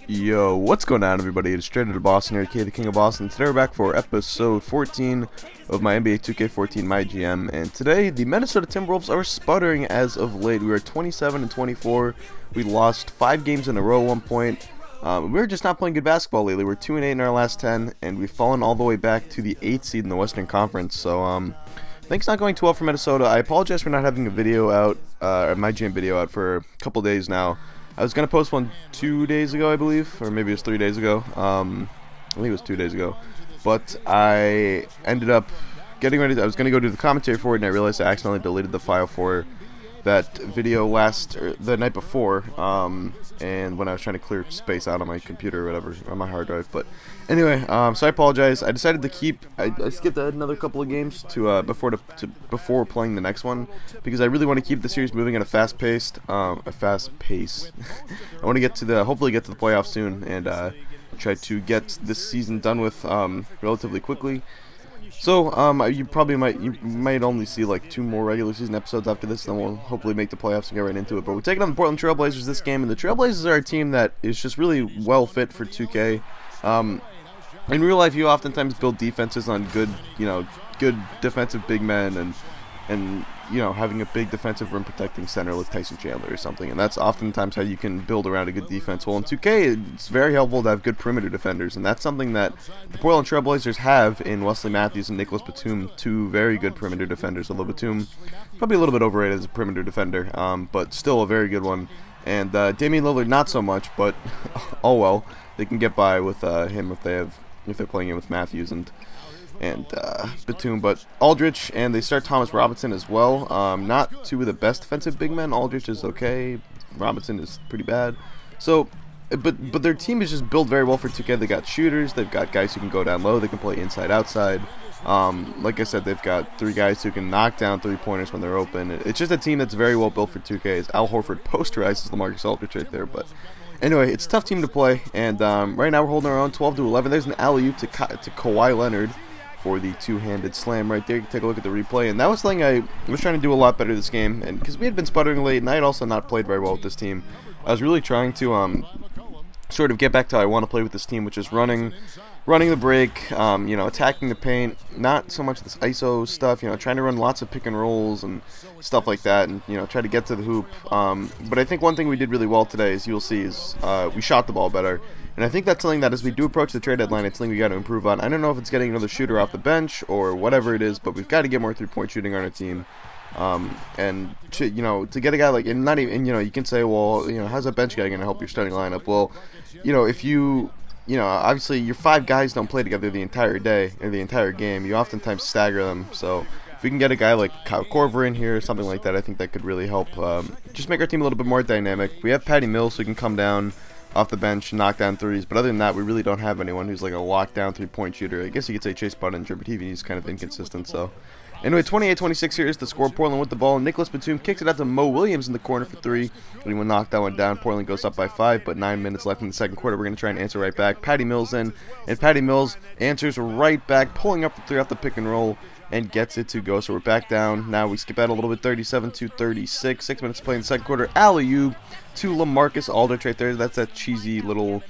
Yo, what's going on, everybody? It's Straight Outta Boston here, the King of Boston. Today we're back for episode 14 of my NBA 2K14 MyGM, and today the Minnesota Timberwolves are sputtering as of late. We are 27-24. We lost 5 games in a row at one point. We're just not playing good basketball lately. We're 2-8 in our last 10, and we've fallen all the way back to the 8th seed in the Western Conference. So, things not going too well for Minnesota. I apologize for not having a video out, a MyGM video out for a couple days now. I was going to post one 2 days ago, I believe, or maybe it was 3 days ago. I think it was 2 days ago. But I ended up getting ready. I was going to go do the commentary for it, and I realized I accidentally deleted the file for that video the night before. And when I was trying to clear space out on my computer or whatever, on my hard drive. But anyway, so I apologize. I decided to keep. I skipped another couple of games before playing the next one, because I really want to keep the series moving at a fast pace. I want to hopefully get to the playoffs soon, and try to get this season done with relatively quickly. So you might only see like 2 more regular season episodes after this, and then we'll hopefully make the playoffs and get right into it. But we're taking on the Portland Trailblazers this game, and the Trailblazers are a team that is just really well fit for 2K. In real life, you oftentimes build defenses on good defensive big men and having a big defensive rim protecting center like Tyson Chandler or something, and that's oftentimes how you can build around a good defense. Well, in 2K, it's very helpful to have good perimeter defenders, and that's something that the Portland Trailblazers have in Wesley Matthews and Nicholas Batum, 2 very good perimeter defenders. Although Batum probably a little bit overrated as a perimeter defender, but still a very good one. And Damian Lillard not so much, but oh well, they can get by with him if they're playing him with Matthews and Batum. But Aldridge, and they start Thomas Robinson as well. Not 2 of the best defensive big men. Aldridge is okay. Robinson is pretty bad. So, but their team is just built very well for 2K. They got shooters. They've got guys who can go down low. They can play inside, outside. Like I said, they've got 3 guys who can knock down 3-pointers when they're open. It's just a team that's very well built for 2K. As Al Horford posterizes LaMarcus Aldridge right there, but. Anyway, it's a tough team to play, and right now we're holding our own 12-11. There's an alley-oop to Kawhi Leonard for the 2-handed slam right there. You can take a look at the replay, and that was something I was trying to do a lot better this game, and because we had been sputtering late, and I had also not played very well with this team. I was really trying to sort of get back to how I want to play with this team, which is running the break, attacking the paint, not so much this ISO stuff, trying to run lots of pick and rolls and stuff like that, and try to get to the hoop. But I think one thing we did really well today, as you'll see, is we shot the ball better, and I think that's something that as we do approach the trade deadline, it's something we got to improve on. I don't know if it's getting another shooter off the bench or whatever it is, but we've got to get more 3-point shooting on our team. And to get a guy like, and not even, you can say, well, how's that bench guy going to help your starting lineup? Well, if you obviously your 5 guys don't play together the entire day or the entire game. You oftentimes stagger them. So if we can get a guy like Kyle Korver in here or something like that, I think that could really help just make our team a little bit more dynamic. We have Patty Mills who can come down off the bench and knock down threes, but other than that, we really don't have anyone who's like a lockdown 3-point shooter. I guess you could say Chase Budinger, but he's kind of inconsistent. So anyway, 28-26 here is the score. Portland with the ball. Nicholas Batum kicks it out to Mo Williams in the corner for 3. Anyone knocked that one down. Portland goes up by 5, but 9 minutes left in the second quarter. We're going to try and answer right back. Patty Mills in, and Patty Mills answers right back, pulling up the 3 off the pick and roll, and gets it to go. So we're back down. Now we skip out a little bit, 37-36. 6 minutes to play in the second quarter. Alley-oop to LaMarcus Aldridge right there. That's that cheesy little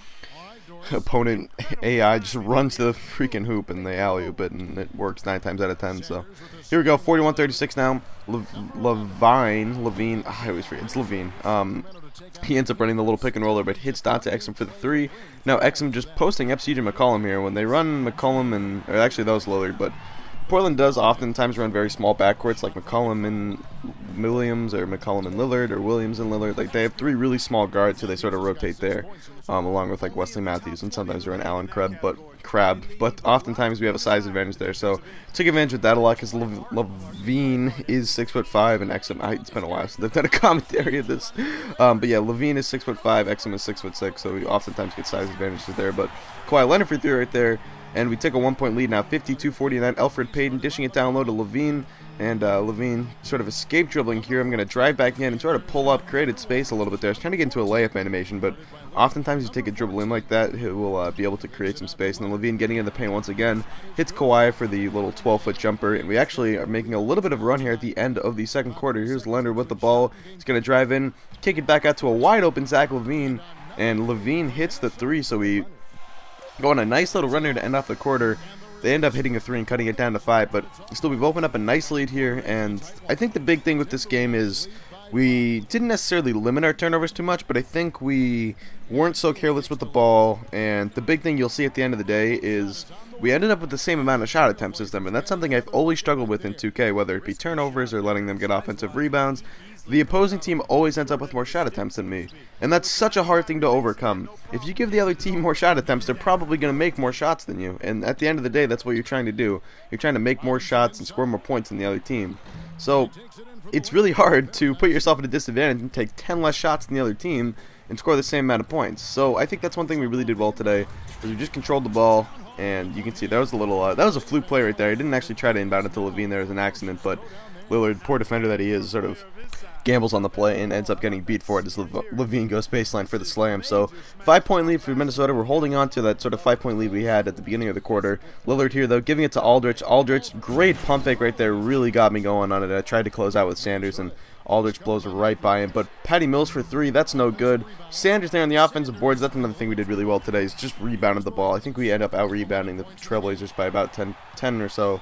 opponent AI just runs to the freaking hoop and they alley-oop it, and it works 9 times out of 10. So here we go, 41-36 now. Levine, I always forget, it's Levine. He ends up running the little pick and roller, but hits Dante Exum for the 3. Now Exum just posting up CJ McCollum here. When they run McCollum or actually that was Lillard, but Portland does oftentimes run very small backcourts like McCollum and Williams, or McCollum and Lillard, or Williams and Lillard. Like, they have 3 really small guards, so they sort of rotate there, along with like Wesley Matthews, and sometimes they run Allen Crabbe, but oftentimes we have a size advantage there. So took advantage of that a lot because Levine is 6'5", and Exum. It's been a while since they've done a commentary of this, but yeah, Levine is 6'5", Exum is 6'6", so we oftentimes get size advantages there. But Kawhi Leonard for 3 right there. And we take a 1-point lead now, 52-49. Elfrid Payton dishing it down low to Levine. And Levine sort of escape dribbling here. I'm going to drive back in and sort of pull up, created space a little bit there. I was trying to get into a layup animation, but oftentimes you take a dribble in like that, he will be able to create some space. And then Levine getting in the paint once again, hits Kawhi for the little 12-foot jumper. And we actually are making a little bit of a run here at the end of the second quarter. Here's Leonard with the ball. He's going to drive in, kick it back out to a wide open Zach LaVine. and Levine hits the 3, so we go on a nice little runner to end off the quarter. They end up hitting a 3 and cutting it down to 5, but still we've opened up a nice lead here, and I think the big thing with this game is we didn't necessarily limit our turnovers too much, but I think we weren't so careless with the ball, and the big thing you'll see at the end of the day is we ended up with the same amount of shot attempts as them, and that's something I've always struggled with in 2K, whether it be turnovers or letting them get offensive rebounds. The opposing team always ends up with more shot attempts than me, and that's such a hard thing to overcome. If you give the other team more shot attempts, they're probably going to make more shots than you, and at the end of the day, that's what you're trying to do. You're trying to make more shots and score more points than the other team. So it's really hard to put yourself at a disadvantage and take 10 less shots than the other team and score the same amount of points. So I think that's one thing we really did well today, is we just controlled the ball, and you can see that was a little that was a fluke play right there. He didn't actually try to inbound it to Levine there as an accident, but Lillard, poor defender that he is, sort of gambles on the play and ends up getting beat for it as Levine goes baseline for the slam. So 5-point lead for Minnesota. We're holding on to that sort of 5-point lead we had at the beginning of the quarter. Lillard here though, giving it to Aldridge. Aldridge, great pump fake right there, really got me going on it. I tried to close out with Sanders and Aldridge blows right by him, but Patty Mills for 3, that's no good. Sanders there on the offensive boards, that's another thing we did really well today, is just rebounded the ball. I think we end up out-rebounding the Trailblazers by about 10 or so,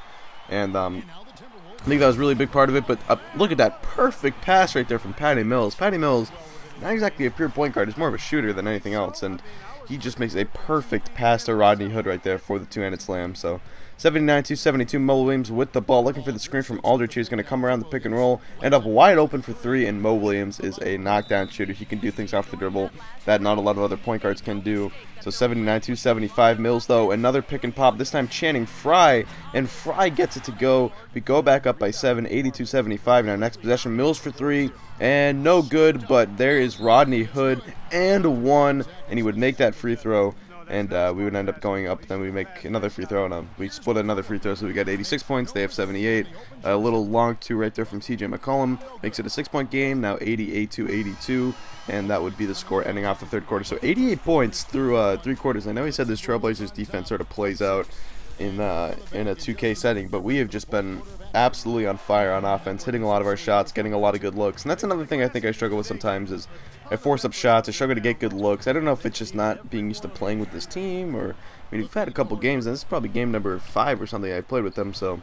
and I think that was a really big part of it, but look at that perfect pass right there from Patty Mills. Patty Mills, not exactly a pure point guard, he's more of a shooter than anything else, and he just makes a perfect pass to Rodney Hood right there for the two-handed slam. So 79-72, Mo Williams with the ball, looking for the screen from Aldridge. He's going to come around the pick and roll, end up wide open for 3, and Mo Williams is a knockdown shooter. He can do things off the dribble that not a lot of other point guards can do. So 79-75, Mills though, another pick and pop, this time Channing Frye, and Frye gets it to go. We go back up by 7, 82-75, and our next possession, Mills for 3, and no good, but there is Rodney Hood, and 1, and he would make that free throw. And we would end up going up, then we make another free throw, and we split another free throw, so we got 86 points, they have 78. A little long 2 right there from TJ McCollum, makes it a 6-point game, now 88-82, and that would be the score ending off the third quarter. So 88 points through 3 quarters. I know he said this Trailblazers defense sort of plays out in a 2K setting, but we have just been absolutely on fire on offense, hitting a lot of our shots, getting a lot of good looks, and that's another thing I think I struggle with sometimes is I force up shots, I struggle to get good looks. I don't know if it's just not being used to playing with this team, or I mean, we've had a couple games, and this is probably game number 5 or something I played with them, so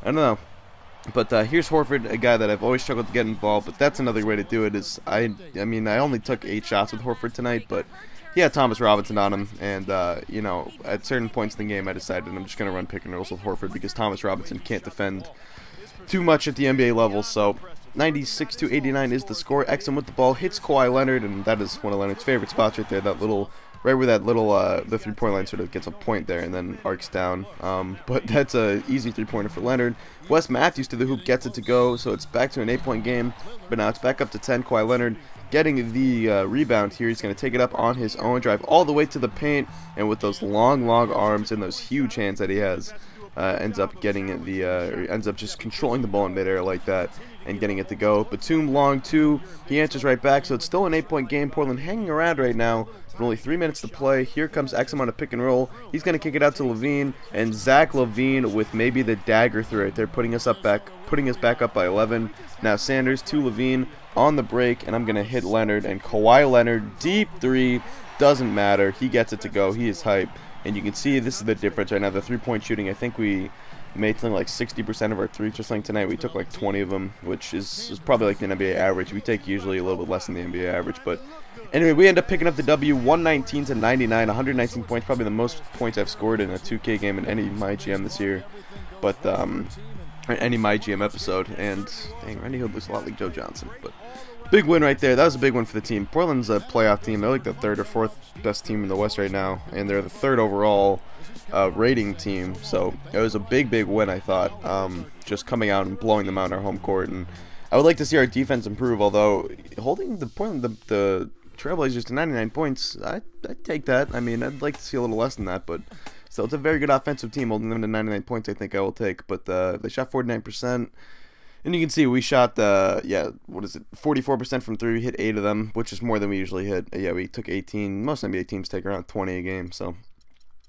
I don't know. But here's Horford, a guy that I've always struggled to get involved, but that's another way to do it. Is I mean, I only took 8 shots with Horford tonight, but he had Thomas Robinson on him, and you know, at certain points in the game I decided I'm just going to run pick and rolls with Horford because Thomas Robinson can't defend too much at the NBA level. So 96-89 is the score. Exum with the ball hits Kawhi Leonard, and that is one of Leonard's favorite spots right there. That little, right where that little the 3-point line sort of gets a point there and then arcs down. But that's a easy 3-pointer for Leonard. Wes Matthews to the hoop, gets it to go, so it's back to an 8-point game. But now it's back up to 10. Kawhi Leonard getting the rebound here. He's going to take it up on his own, drive all the way to the paint, and with those long arms and those huge hands that he has, ends up getting the ends up just controlling the ball in midair like that and getting it to go. Batum long 2, he answers right back, so it's still an 8-point game. Portland hanging around right now with only 3 minutes to play. Here comes Exum on a pick and roll. He's going to kick it out to Levine, and Zach LaVine with maybe the dagger through right there, putting us back up by 11. Now Sanders to Levine on the break, and I'm going to hit Leonard, and Kawhi Leonard, deep 3, doesn't matter. He gets it to go. He is hype, and you can see this is the difference right now. The 3-point shooting, I think we made something like 60% of our threes or something tonight. We took like 20 of them, which is probably like the NBA average. We take usually a little bit less than the NBA average, but anyway, we end up picking up the W, 119-99, 119 points, probably the most points I've scored in a 2K game in any MyGM this year, but any MyGM episode. And dang, Randy Hood looks a lot like Joe Johnson, but big win right there. That was a big one for the team. Portland's a playoff team. They're like the 3rd or 4th best team in the West right now, and they're the 3rd overall rating team. So it was a big win, I thought, just coming out and blowing them out in our home court. And I would like to see our defense improve, although holding the Trailblazers to 99 points, I'd take that. I mean, I'd like to see a little less than that, but still, it's a very good offensive team. Holding them to 99 points, I think I will take. But they shot 49%. And you can see we shot, 44% from 3. We hit 8 of them, which is more than we usually hit. Yeah, we took 18. Most NBA teams take around 20 a game, so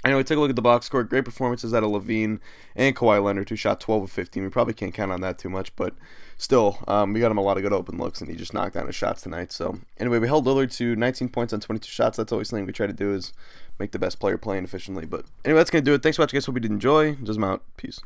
Anyway, take a look at the box score. Great performances out of Levine and Kawhi Leonard, who shot 12 of 15. We probably can't count on that too much, but still, we got him a lot of good open looks, and he just knocked down his shots tonight. So, anyway, we held Lillard to 19 points on 22 shots. That's always something we try to do, is make the best player playing efficiently. But anyway, that's going to do it. Thanks for watching, guys. Hope you did enjoy. Just out. Peace.